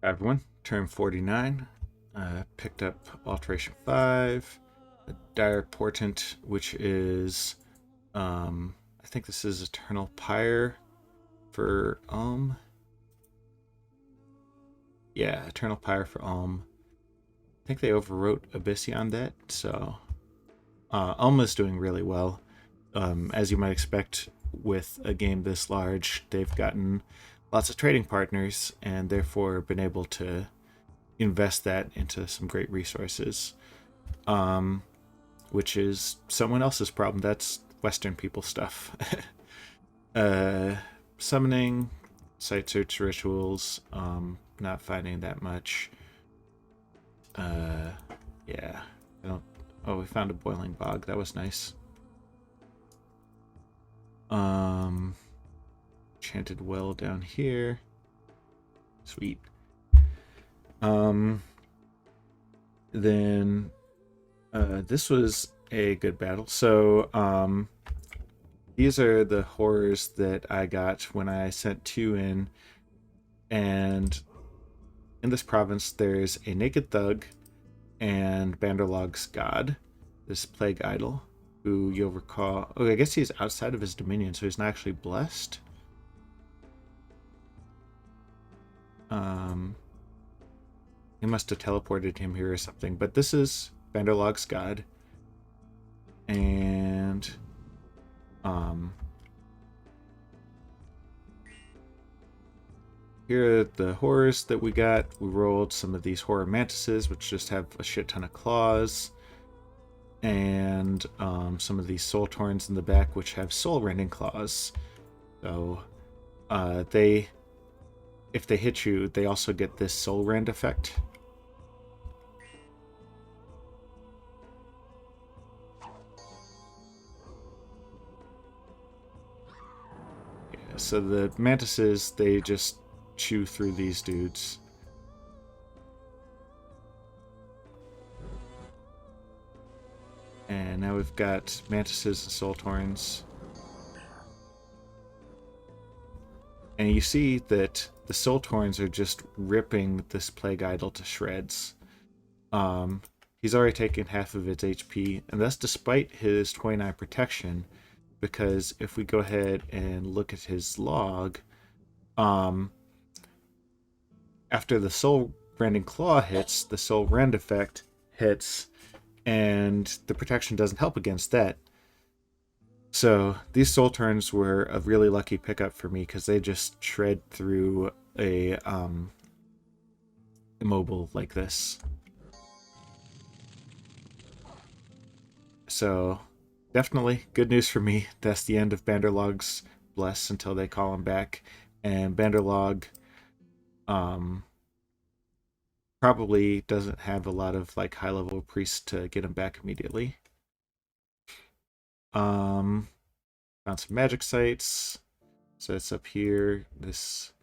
Hi everyone, turn 49. Picked up Alteration 5, a Dire Portent, which is, I think this is Eternal Pyre for Yeah, Eternal Pyre for I think they overwrote Abyssy on that, so is doing really well. As you might expect with a game this large, they've gotten lots of trading partners and therefore been able to invest that into some great resources, um, which is someone else's problem. That's Western people stuff. uh, Summoning, site search rituals, not finding that much. Yeah, I don't. Oh, we found a boiling bog. That was nice. Enchanted well down here. Sweet. Then this was a good battle. So these are the horrors that I got when I sent 2 in, and in this province there's a naked thug and Banderlog's god, this plague idol, who you'll recall. Oh, I guess he's outside of his dominion, so he's not actually blessed. He must have teleported him here or something. But this is Banderlog's god, and here are the horrors that we got. We rolled some of these horror mantises, which just have a shit ton of claws, and some of these soul torns in the back, which have soul rending claws. So if they hit you, they also get this soul rend effect. Yeah, so the mantises, they just chew through these dudes. And now we've got mantises and soul torns. And you see that the soul torns are just ripping this plague idol to shreds. He's already taken half of its HP, and that's despite his 29 protection, because if we go ahead and look at his log, after the soul rending claw hits, the soul rend effect hits, and the protection doesn't help against that. So these soul turns were a really lucky pickup for me because they just shred through a immobile like this. So definitely good news for me. That's the end of Banderlog's bless until they call him back, and Banderlog probably doesn't have a lot of like high level priests to get him back immediately. Found some magic sites. So it's up here, this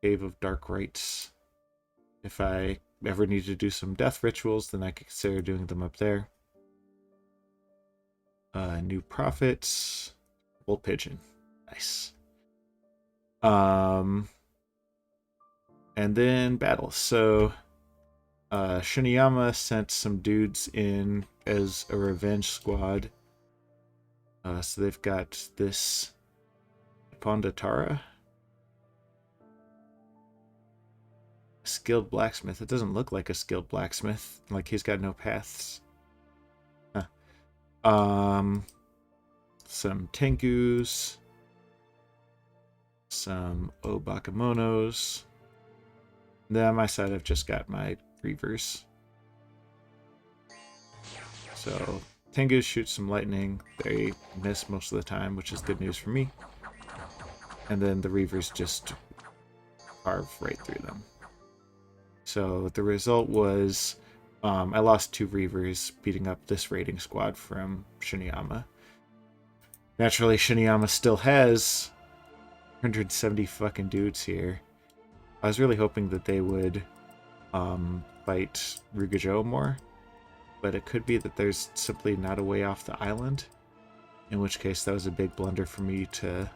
Cave of Dark Rites. If I ever need to do some death rituals, then I could consider doing them up there. New prophets, Bull Pigeon, nice. And then battles. So Shiniyama sent some dudes in as a revenge squad. So they've got this Pondatara, skilled blacksmith. It doesn't look like a skilled blacksmith. Like he's got no paths. Huh. Some Tengus, some Obakamonos. Then on my side, I've just got my Reavers. So Tengus shoot some lightning. They miss most of the time, which is good news for me. And then the Reavers just carve right through them. So the result was I lost 2 Reavers beating up this raiding squad from Shiniyama. Naturally, Shiniyama still has 170 fucking dudes here. I was really hoping that they would fight Rugajo more, but it could be that there's simply not a way off the island, in which case that was a big blunder for me to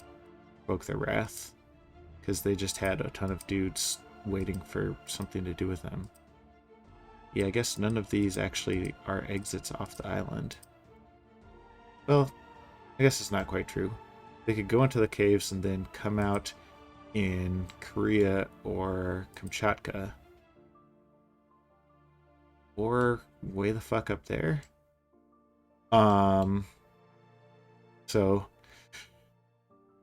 provoke their wrath, because they just had a ton of dudes waiting for something to do with them. Yeah, I guess none of these actually are exits off the island. Well, I guess it's not quite true. They could go into the caves and then come out in Korea or Kamchatka. Or way the fuck up there. So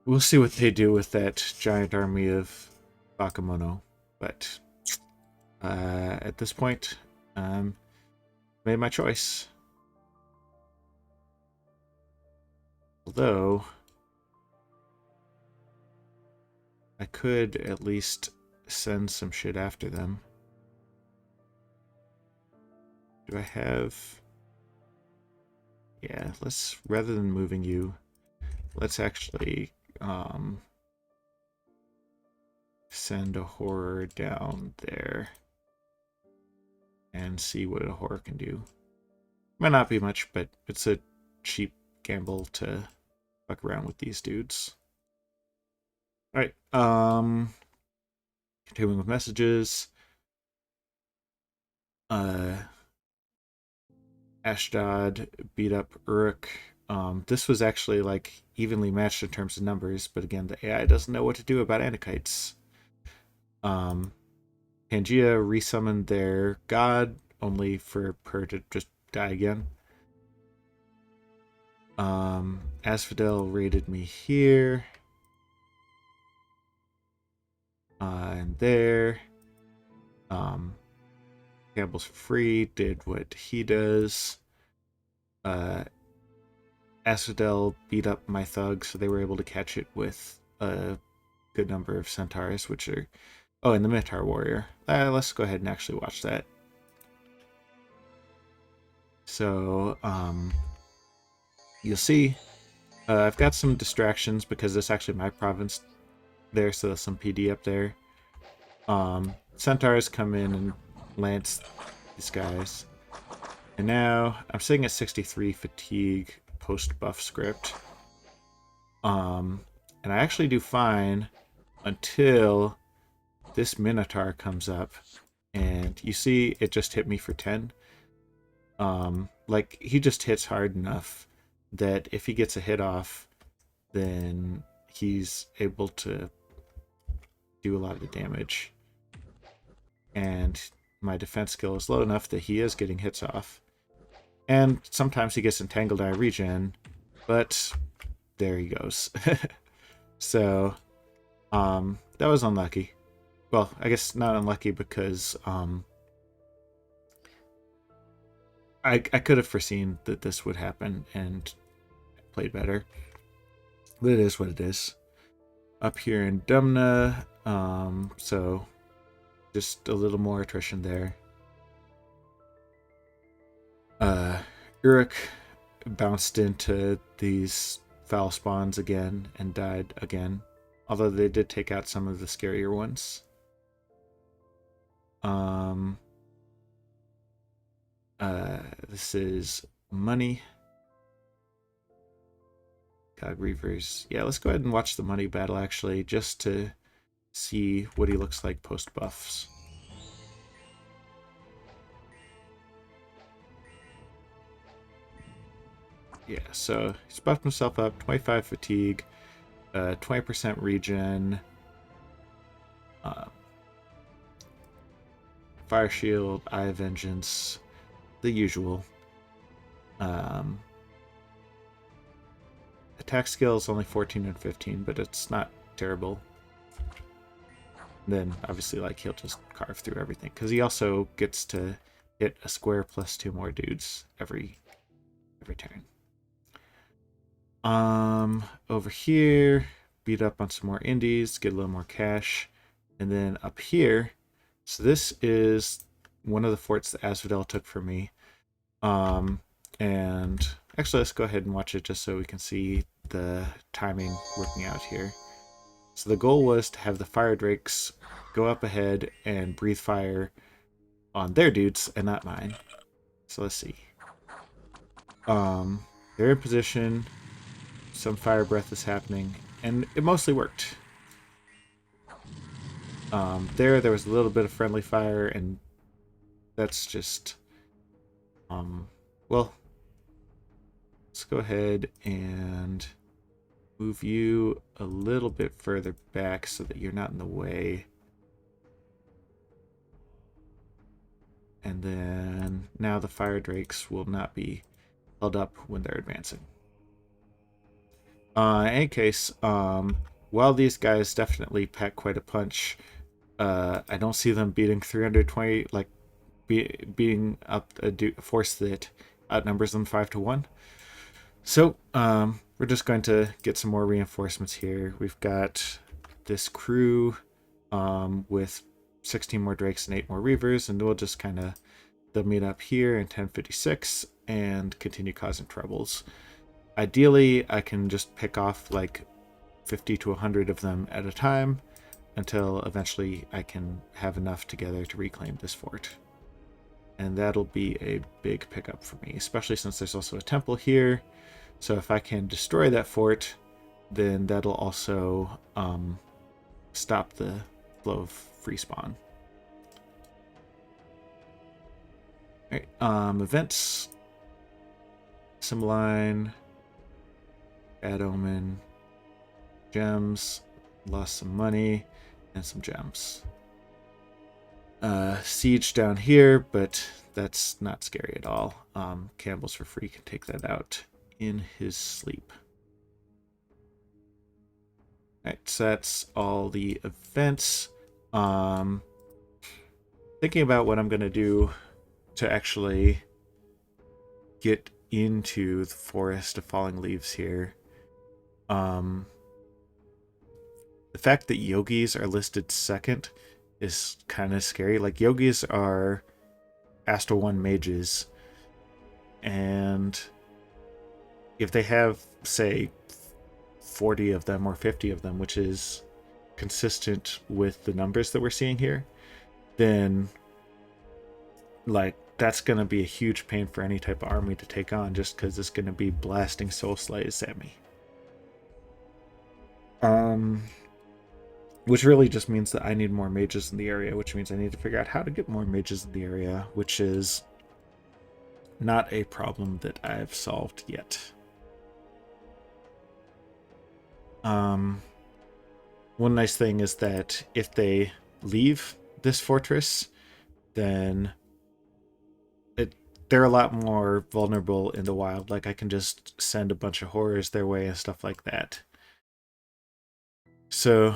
we'll see what they do with that giant army of Bakemono. But at this point, made my choice. Although I could at least send some shit after them. Do I have... Yeah, let's, rather than moving you, let's actually send a horror down there and see what a horror can do. Might not be much, but it's a cheap gamble to fuck around with these dudes. Alright, continuing with messages. Ashdod beat up Uruk. This was actually like evenly matched in terms of numbers, but again, the AI doesn't know what to do about Anakites. Pangea resummoned their god, only for her to just die again. Asphodel raided me here. And there. Campbell's for free, did what he does. Asphodel beat up my thug, so they were able to catch it with a good number of centaurs, which are... Oh, and the Minotaur Warrior. Let's go ahead and actually watch that. So, you'll see, I've got some distractions because it's actually my province there, so there's some PD up there. Centaurs come in and lance these guys. And now I'm sitting at 63 fatigue post-buff script. And I actually do fine until this Minotaur comes up. And you see it just hit me for 10. Like, he just hits hard enough that if he gets a hit off, then he's able to do a lot of the damage. And my defense skill is low enough that he is getting hits off. And sometimes he gets entangled in a regen, but there he goes. So, that was unlucky. Well, I guess not unlucky because I could have foreseen that this would happen and played better. But it is what it is. Up here in Dumna, so just a little more attrition there. Uruk bounced into these foul spawns again and died again. Although they did take out some of the scarier ones. This is money. God Reavers. Yeah, let's go ahead and watch the money battle actually, just to see what he looks like post buffs. Yeah, so he's buffed himself up, 25 fatigue, 20% regen, fire shield, eye of vengeance, the usual. Attack skill is only 14 and 15, but it's not terrible. Then obviously, like, he'll just carve through everything because he also gets to hit a square plus 2 more dudes every turn. Over here, beat up on some more indies, get a little more cash, and then up here. So this is one of the forts that Asphodel took from me. And actually, let's go ahead and watch it just so we can see the timing working out here. So the goal was to have the fire drakes go up ahead and breathe fire on their dudes and not mine. So let's see. They're in position. Some fire breath is happening, and it mostly worked. There was a little bit of friendly fire, and that's just, well, let's go ahead and move you a little bit further back so that you're not in the way. And then now the fire drakes will not be held up when they're advancing. In any case, while these guys definitely pack quite a punch, I don't see them beating 320, like beating up a force that outnumbers them 5-1. So we're just going to get some more reinforcements here. We've got this crew with 16 more drakes and 8 more reavers, and we'll just kind of, they'll meet up here in 1056 and continue causing troubles. Ideally, I can just pick off like 50 to 100 of them at a time until eventually I can have enough together to reclaim this fort. And that'll be a big pickup for me, especially since there's also a temple here. So if I can destroy that fort, then that'll also stop the flow of free spawn. Alright, events. Symline. Bad Omen. Gems. Lost some money. And some gems. Siege down here, but that's not scary at all. Campbell's for free can take that out in his sleep. Alright, so that's all the events. Thinking about what I'm going to do to actually get into the Forest of Falling Leaves here. The fact that yogis are listed second is kind of scary. Like, yogis are Astral 1 mages, and if they have, say, 40 of them or 50 of them, which is consistent with the numbers that we're seeing here, then like that's going to be a huge pain for any type of army to take on, just because it's going to be blasting soul slays at me. Which really just means that I need more mages in the area, which means I need to figure out how to get more mages in the area, which is not a problem that I've solved yet. One nice thing is that if they leave this fortress, then they're a lot more vulnerable in the wild. Like, I can just send a bunch of horrors their way and stuff like that. So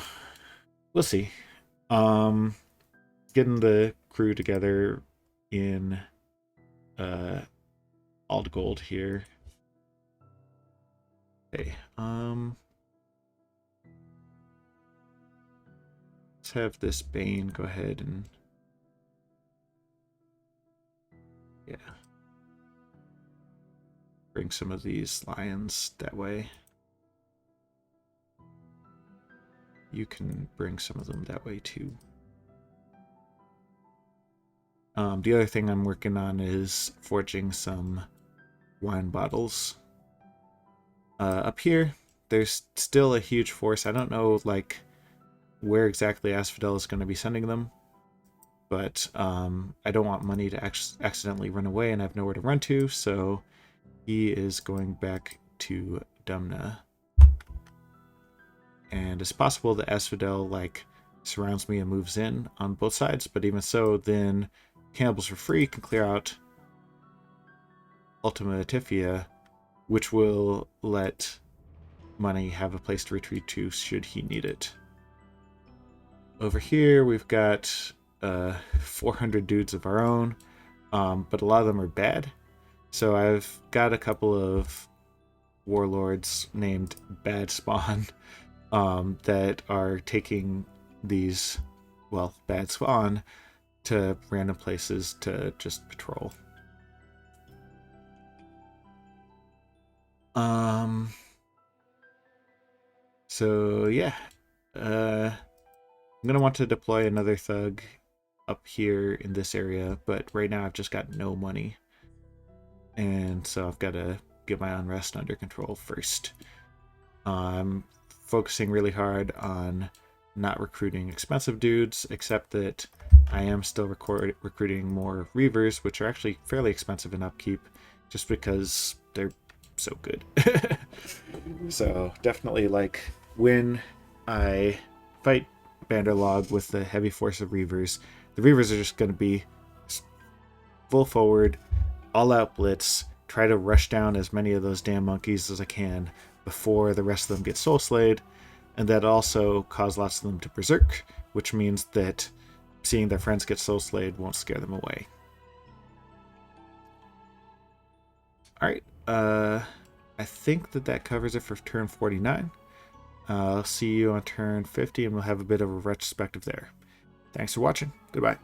we'll see. Getting the crew together in Ald Gold here. Okay. Let's have this Bane go ahead and bring some of these lions that way. You can bring some of them that way too. The other thing I'm working on is forging some wine bottles. Up here, there's still a huge force. I don't know like where exactly Asphodel is going to be sending them, but I don't want money to accidentally run away, and I have nowhere to run to, so he is going back to DomeM. And it's possible that Asphodel like surrounds me and moves in on both sides, but even so, then Cannibals for Free can clear out Ultima Atifia, which will let Money have a place to retreat to should he need it. Over here, we've got 400 dudes of our own, but a lot of them are bad. So I've got a couple of warlords named Bad Spawn that are taking these, well, Bad Spawn to random places to just patrol. So yeah, I'm gonna want to deploy another thug up here in this area, but right now I've just got no money, and so I've got to get my unrest under control first. I'm focusing really hard on not recruiting expensive dudes, except that I am still recruiting more Reavers, which are actually fairly expensive in upkeep, just because they're so good. So definitely, like, when I fight Banderlog with the heavy force of Reavers, the Reavers are just going to be full forward, all out blitz, try to rush down as many of those damn monkeys as I can before the rest of them get soul slayed, and that also cause lots of them to berserk, which means that seeing their friends get soul slayed won't scare them away. Alright, I think that covers it for turn 49. I'll see you on turn 50, and we'll have a bit of a retrospective there. Thanks for watching. Goodbye.